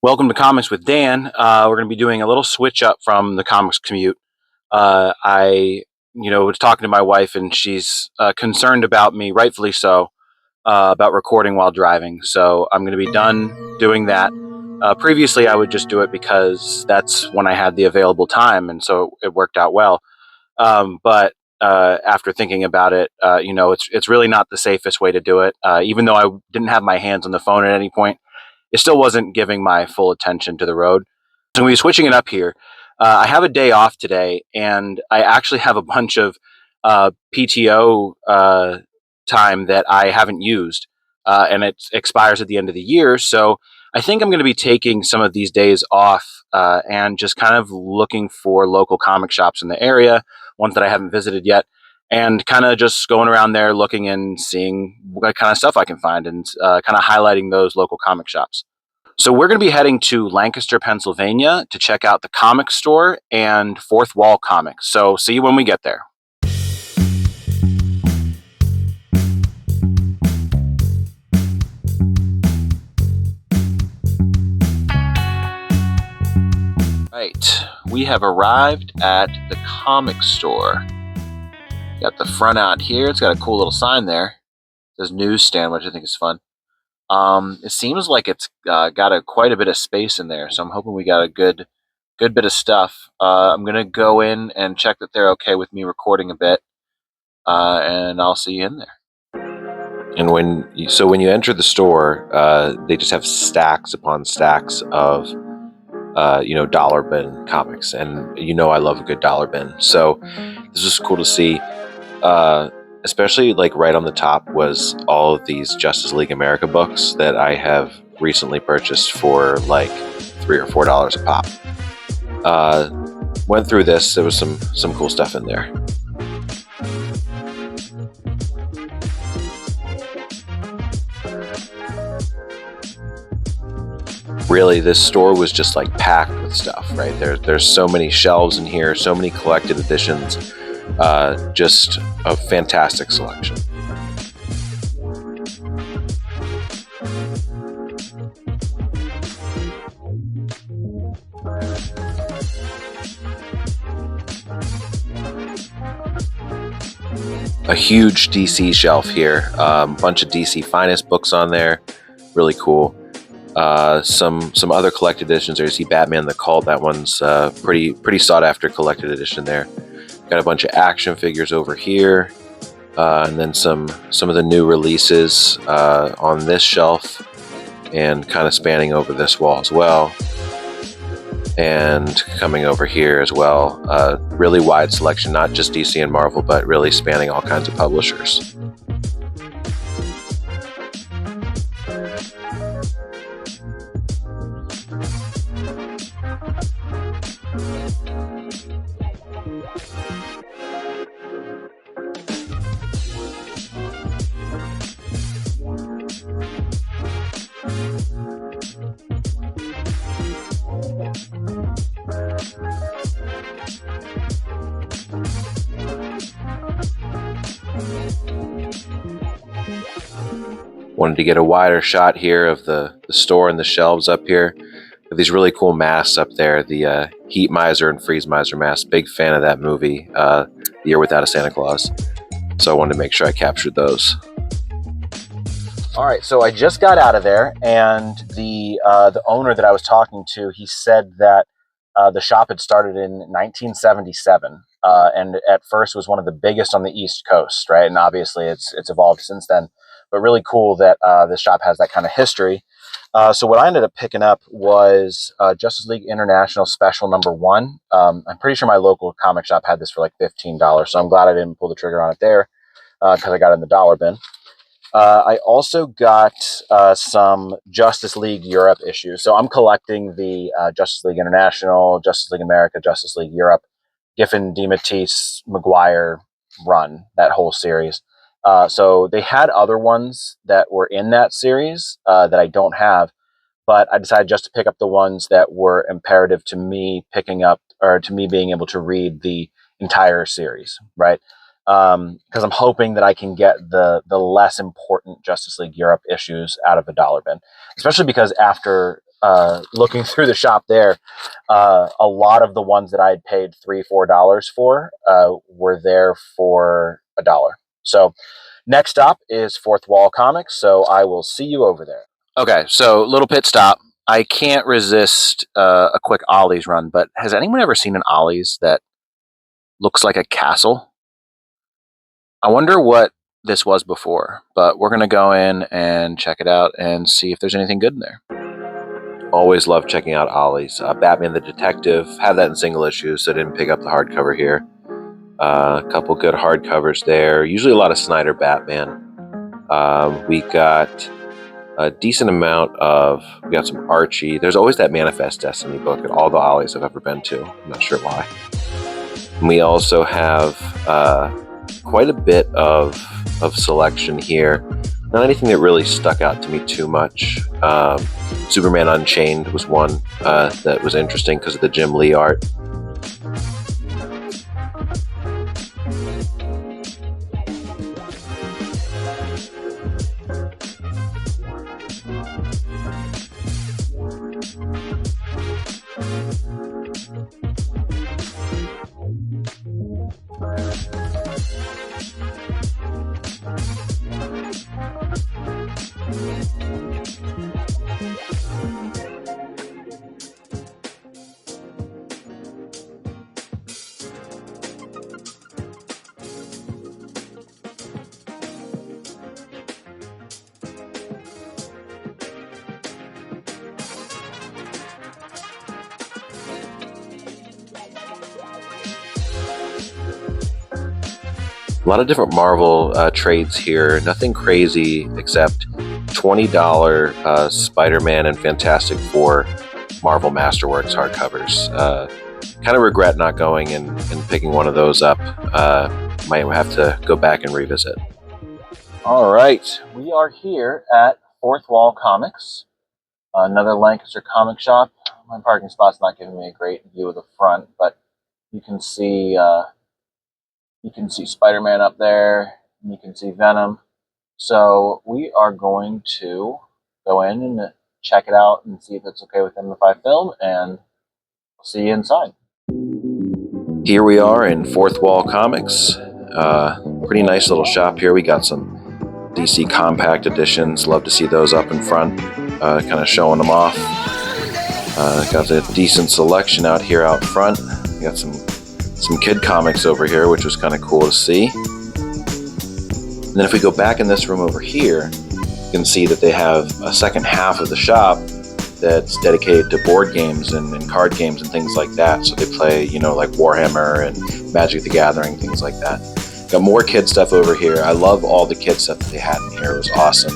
Welcome to Comics with Dan. We're going to be doing a little switch up from the comics commute. I was talking to my wife, and she's concerned about me, rightfully so, about recording while driving. So I'm going to be done doing that. Previously, I would just do it because that's when I had the available time, and so it worked out well. But after thinking about it, it's really not the safest way to do it. Even though I didn't have my hands on the phone at any point, it still wasn't giving my full attention to the road. So we're switching it up here. I have a day off today, and I actually have a bunch of PTO time that I haven't used, and it expires at the end of the year. So I think I'm going to be taking some of these days off and just kind of looking for local comic shops in the area, ones that I haven't visited yet, and kind of just going around there looking and seeing what kind of stuff I can find and kind of highlighting those local comic shops. So we're going to be heading to Lancaster, Pennsylvania to check out the comic store and Fourth Wall Comics. So see you when we get there. Right, we have arrived at the comic store. Got the front out here. It's got a cool little sign there. It says newsstand, which I think is fun. It seems like it's got quite a bit of space in there, so I'm hoping we got a good bit of stuff. I'm gonna go in and check that they're okay with me recording a bit, and I'll see you in there. And when you enter the store, they just have stacks upon stacks of dollar bin comics, and I love a good dollar bin. So this was cool to see. Especially like right on the top was all of these Justice League America books that I have recently purchased for like $3 or $4 a pop. Went through this. There was some cool stuff in there. Really, this store was just like packed with stuff, right? There's so many shelves in here, so many collected editions. Just a fantastic selection. A huge DC shelf here. Bunch of DC finest books on there. Really cool. Some other collected editions. There you see Batman the Cult. That one's pretty sought after collected edition there. Got a bunch of action figures over here, and then some of the new releases on this shelf, and kind of spanning over this wall as well, and coming over here as well. Really wide selection, not just DC and Marvel, but really spanning all kinds of publishers. Wanted to get a wider shot here of the store and the shelves up here. These really cool masks up there, the Heat Miser and Freeze Miser masks. Big fan of that movie, The Year Without a Santa Claus. So I wanted to make sure I captured those. All right, so I just got out of there, and the owner that I was talking to, he said that the shop had started in 1977, and at first was one of the biggest on the East Coast, right? And obviously it's evolved since then. But really cool that this shop has that kind of history. So what I ended up picking up was Justice League International Special #1. I'm pretty sure my local comic shop had this for like $15, so I'm glad I didn't pull the trigger on it there because I got it in the dollar bin. I also got some Justice League Europe issues. So I'm collecting the Justice League International, Justice League America, Justice League Europe, Giffen, DeMatteis, Maguire run, that whole series. So they had other ones that were in that series that I don't have, but I decided just to pick up the ones that were imperative to me picking up, or to me being able to read the entire series, right? Because I'm hoping that I can get the less important Justice League Europe issues out of the dollar bin, especially because after looking through the shop there, a lot of the ones that I had paid $3-4 for were there for $1. So next stop is Fourth Wall Comics. So I will see you over there. Okay, so little pit stop. I can't resist a quick Ollie's run, but has anyone ever seen an Ollie's that looks like a castle? I wonder what this was before, but we're going to go in and check it out and see if there's anything good in there. Always love checking out Ollie's. Batman the Detective, had that in single issues, so I didn't pick up the hardcover here. A couple good hardcovers there. Usually a lot of Snyder Batman. We got a decent amount of, we got some Archie. There's always that Manifest Destiny book at all the Ollie's I've ever been to. I'm not sure why. And we also have quite a bit of selection here. Not anything that really stuck out to me too much. Superman Unchained was one that was interesting because of the Jim Lee art. A lot of different Marvel trades here. Nothing crazy except $20 Spider-Man and Fantastic Four Marvel Masterworks hardcovers. Kind of regret not going and picking one of those up. Might have to go back and revisit. All right, we are here at Fourth Wall Comics, another Lancaster comic shop. My parking spot's not giving me a great view of the front, but you can see Spider-Man up there, and you can see Venom. So we are going to go in and check it out and see if it's okay with them if I film, and we'll see you inside. Here we are in Fourth Wall Comics. Pretty nice little shop here. We got some DC compact editions. Love to see those up in front, kind of showing them off. Got a decent selection out here out front. We got some kid comics over here, which was kind of cool to see. And then if we go back in this room over here, you can see that they have a second half of the shop that's dedicated to board games and card games and things like that. So they play, like Warhammer and Magic the Gathering, things like that. Got more kid stuff over here. I love all the kid stuff that they had in here. It was awesome.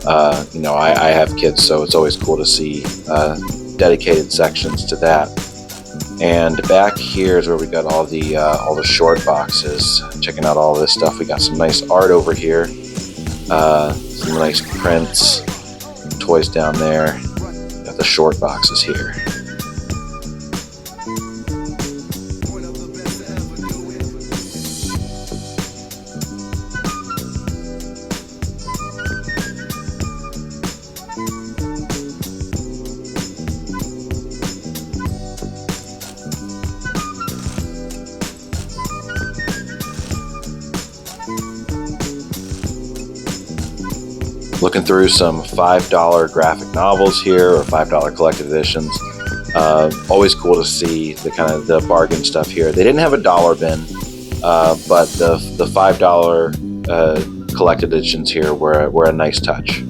I have kids, so it's always cool to see dedicated sections to that. And back here is where we got all the short boxes. Checking out all this stuff. We got some nice art over here. Some nice prints. Toys down there. Got the short boxes here. Looking through some $5 graphic novels here, or $5 collected editions. Always cool to see the kind of the bargain stuff here. They didn't have a dollar bin, but the $5 collected editions here were a nice touch.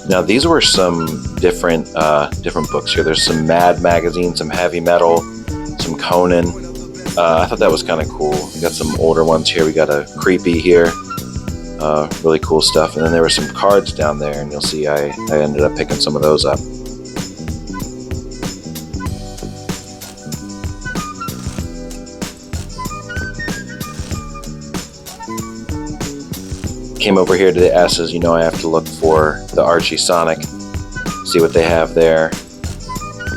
Now these were some different books here. There's some Mad magazine, some Heavy Metal, some Conan. I thought that was kind of cool. We got some older ones here. We got a Creepy here. Really cool stuff. And then there were some cards down there, and you'll see I ended up picking some of those up. came over here to the S's. You know I have to look for the Archie Sonic, see what they have there.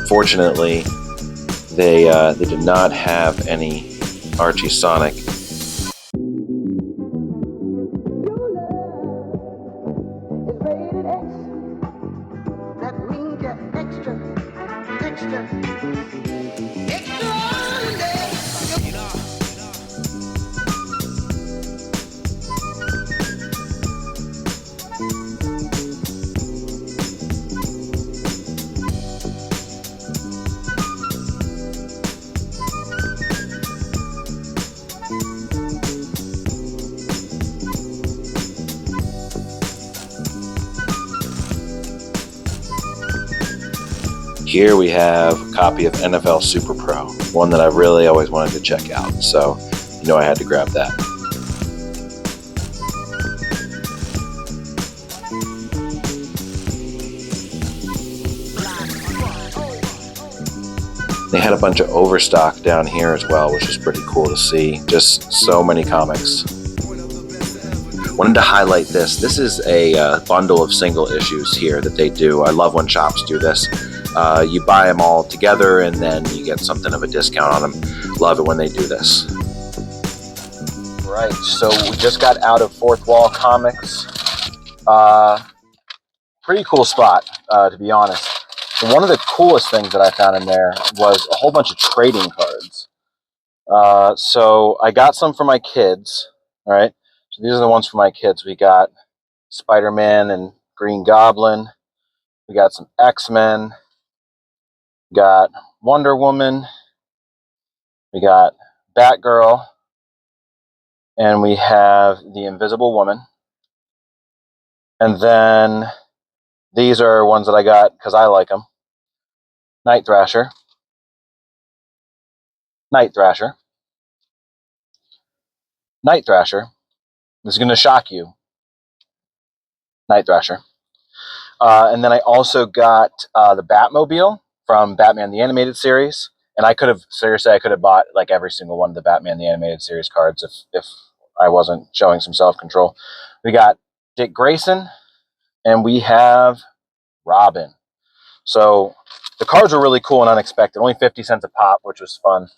Fortunately, they did not have any Archie Sonic. Here we have a copy of NFL Super Pro, one that I've really always wanted to check out, so you know I had to grab that. They had a bunch of overstock down here as well, which was pretty cool to see. Just so many comics. Wanted to highlight this. This is a bundle of single issues here that they do. I love when shops do this. You buy them all together and then you get something of a discount on them. Love it when they do this. Right, so we just got out of Fourth Wall Comics. Pretty cool spot, to be honest. So one of the coolest things that I found in there was a whole bunch of trading cards. So I got some for my kids, all right? So these are the ones for my kids. We got Spider-Man and Green Goblin. We got some X-Men. We got Wonder Woman. We got Batgirl. And we have the Invisible Woman. And then these are ones that I got because I like them. Night Thrasher. Night Thrasher. Night Thrasher. This is going to shock you. Night Thrasher. And then I also got the Batmobile from Batman the Animated Series. And I could have bought like every single one of the Batman the Animated Series cards if I wasn't showing some self-control. We got Dick Grayson, and we have Robin. So the cards were really cool and unexpected. Only 50 cents a pop, which was fun.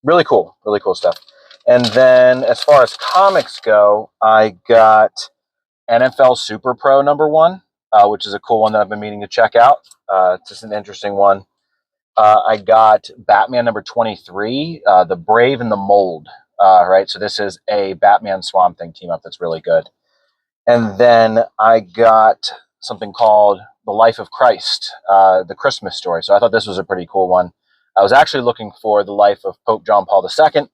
Really cool stuff. And then as far as comics go, I got NFL Super Pro #1, which is a cool one that I've been meaning to check out. It's just an interesting one. I got Batman #23, The Brave and the Mold. Right, so this is a Batman Swamp Thing team up that's really good. And then I got something called The Life of Christ, the Christmas story. So I thought this was a pretty cool one. I was actually looking for the life of Pope John Paul II,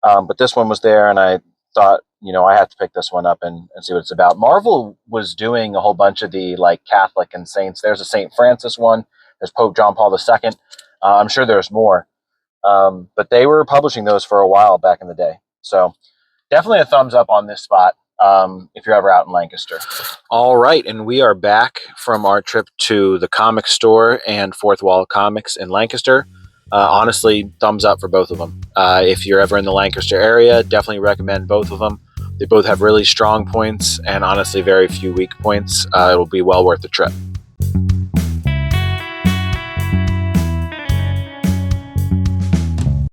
but this one was there, and I thought, I have to pick this one up and see what it's about. Marvel was doing a whole bunch of the like Catholic and saints. There's a St. Francis one. There's Pope John Paul II. I'm sure there's more, but they were publishing those for a while back in the day. So definitely a thumbs up on this spot if you're ever out in Lancaster. All right, and we are back from our trip to the comic store and Fourth Wall Comics in Lancaster. Honestly, thumbs up for both of them. If you're ever in the Lancaster area, definitely recommend both of them. They both have really strong points and honestly very few weak points. It'll be well worth the trip.